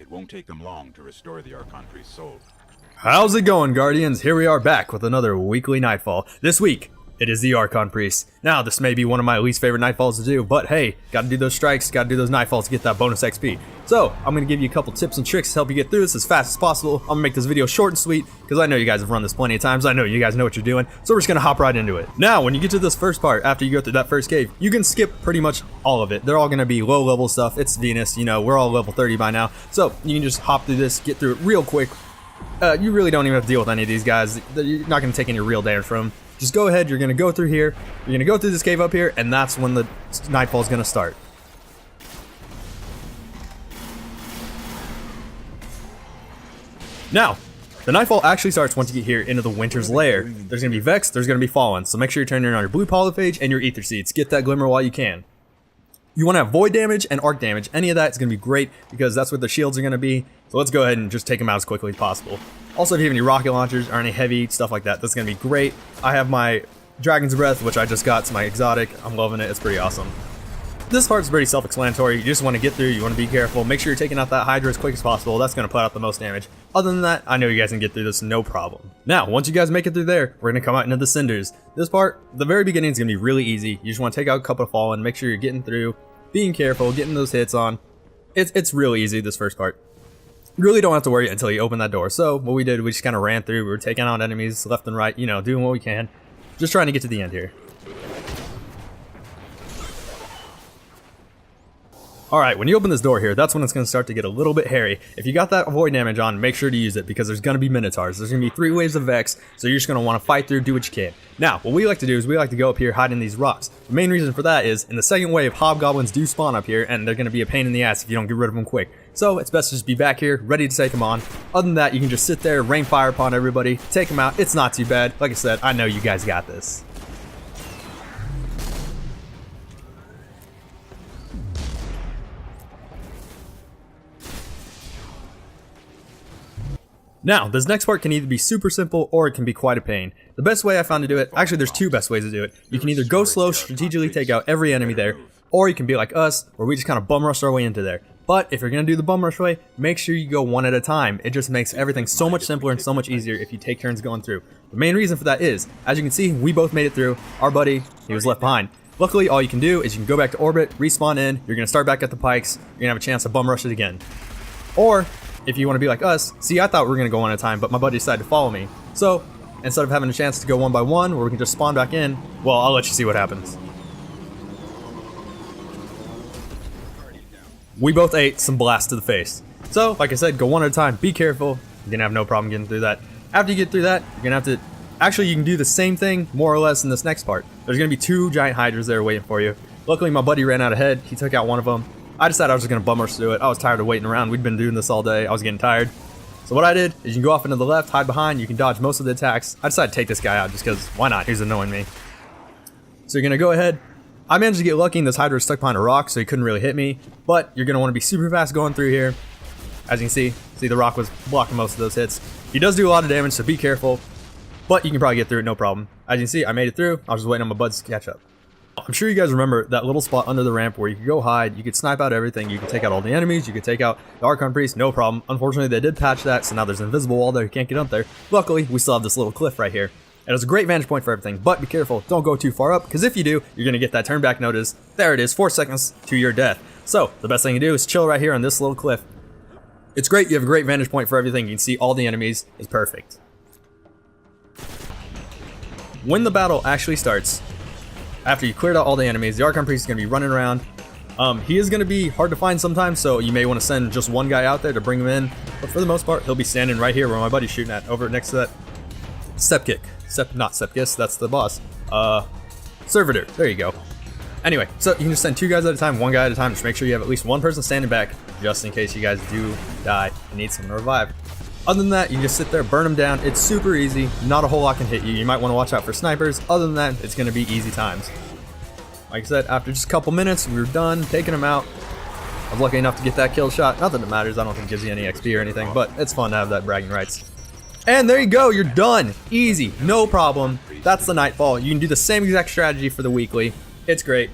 It won't take them long to restore the Arkon priest's soul. How's it going, Guardians? Here we are back with another weekly Nightfall. This week, it is the Arkon priest. Now, this may be one of my least favorite Nightfalls to do, but hey, gotta do those strikes, gotta do those Nightfalls to get that bonus XP. So, I'm gonna give you a couple tips and tricks to help you get through this as fast as possible. I'm gonna make this video short and sweet, because I know you guys have run this plenty of times, I know you guys know what you're doing, so we're just gonna hop right into it. Now, when you get to this first part, after you go through that first cave, you can skip pretty much all of it. They're all gonna be low level stuff, it's Venus, you know, we're all level 30 by now, so you can just hop through this, get through it real quick. You really don't even have to deal with any of these guys, you're not gonna take any real damage from them. Just go ahead, you're going to go through here, you're going to go through this cave up here, and that's when the Nightfall is going to start. Now, the Nightfall actually starts once you get here into the Winter's Lair. There's going to be Vex, there's going to be Fallen, so make sure you're turning on your blue polyphage and your ether seeds. Get that glimmer while you can. You want to have void damage and arc damage. Any of that is going to be great because that's what the shields are going to be. So let's go ahead and just take them out as quickly as possible. Also, if you have any rocket launchers or any heavy stuff like that, that's going to be great. I have my Dragon's Breath, which I just got. It's my exotic. I'm loving it. It's pretty awesome. This part's pretty self-explanatory. You just want to get through. You want to be careful. Make sure you're taking out that Hydra as quick as possible. That's going to put out the most damage. Other than that, I know you guys can get through this no problem. Now, once you guys make it through there, we're going to come out into the Cinders. This part, the very beginning is going to be really easy. You just want to take out a couple of Fallen. Make sure you're getting through. Being careful, getting those hits on. It's really easy, this first part. You really don't have to worry until you open that door. So, what we did, we just kind of ran through. We were taking out enemies left and right, you know, doing what we can. Just trying to get to the end here. Alright, when you open this door here, that's when it's going to start to get a little bit hairy. If you got that void damage on, make sure to use it because there's going to be Minotaurs. There's going to be 3 waves of Vex, so you're just going to want to fight through, do what you can. Now, what we like to do is we like to go up here, hide in these rocks. The main reason for that is, in the second wave, hobgoblins do spawn up here, and they're going to be a pain in the ass if you don't get rid of them quick. So, it's best to just be back here, ready to take them on. Other than that, you can just sit there, rain fire upon everybody, take them out. It's not too bad. Like I said, I know you guys got this. Now, this next part can either be super simple or it can be quite a pain. The best way I found to do it, actually there's 2 best ways to do it. You can either go slow, strategically take out every enemy there, or you can be like us, where we just kind of bum rush our way into there. But if you're going to do the bum rush way, make sure you go one at a time. It just makes everything so much simpler and so much easier if you take turns going through. The main reason for that is, as you can see, we both made it through. Our buddy, he was left behind. Luckily, all you can do is you can go back to orbit, respawn in, you're going to start back at the pikes, you're going to have a chance to bum rush it again. Or, if you want to be like us, see, I thought we were going to go one at a time, but my buddy decided to follow me. So, instead of having a chance to go one by one, where we can just spawn back in, well, I'll let you see what happens. We both ate some blast to the face. So, like I said, go one at a time, be careful, you're going to have no problem getting through that. After you get through that, you're going to have to, actually you can do the same thing, more or less, in this next part. There's going to be 2 giant hydras there waiting for you. Luckily, my buddy ran out ahead, he took out one of them. I decided I was just going to bum rush through it. I was tired of waiting around. We'd been doing this all day. I was getting tired. So what I did is you can go off into the left, hide behind. You can dodge most of the attacks. I decided to take this guy out just because why not? He's annoying me. So you're going to go ahead. I managed to get lucky and this hydra was stuck behind a rock, so he couldn't really hit me. But you're going to want to be super fast going through here. As you can see the rock was blocking most of those hits. He does do a lot of damage, so be careful. But you can probably get through it, no problem. As you can see, I made it through. I was just waiting on my buds to catch up. I'm sure you guys remember that little spot under the ramp where you could go hide, you could snipe out everything, you could take out all the enemies, you could take out the Arkon priest, no problem. Unfortunately, they did patch that, so now there's an invisible wall there, you can't get up there. Luckily, we still have this little cliff right here. And it's a great vantage point for everything, but be careful, don't go too far up, because if you do, you're going to get that turn back notice. There it is, 4 seconds to your death. So, the best thing to do is chill right here on this little cliff. It's great, you have a great vantage point for everything, you can see all the enemies, it's perfect. When the battle actually starts, after you cleared out all the enemies, the Arkon priest is going to be running around. He is going to be hard to find sometimes, so you may want to send just one guy out there to bring him in. But for the most part, he'll be standing right here where my buddy's shooting at, over next to that step kick. Not Sepkiss, that's the boss. Servitor, there you go. Anyway, so you can just send 2 guys at a time, 1 guy at a time. Just make sure you have at least 1 person standing back, just in case you guys do die and need someone to revive. Other than that, you can just sit there, burn them down. It's super easy. Not a whole lot can hit you. You might want to watch out for snipers. Other than that, it's going to be easy times. Like I said, after just a couple minutes, we were done taking them out. I was lucky enough to get that kill shot. Not that it matters. I don't think it gives you any XP or anything, but it's fun to have that bragging rights. And there you go. You're done. Easy. No problem. That's the Nightfall. You can do the same exact strategy for the weekly. It's great.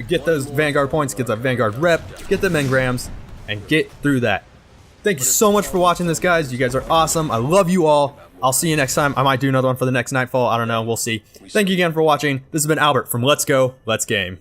Get those Vanguard points, get that Vanguard rep, get them engrams, and get through that. Thank you so much for watching this, guys. You guys are awesome. I love you all. I'll see you next time. I might do another one for the next Nightfall. I don't know. We'll see. Thank you again for watching. This has been Albert from Let's Go, Let's Game.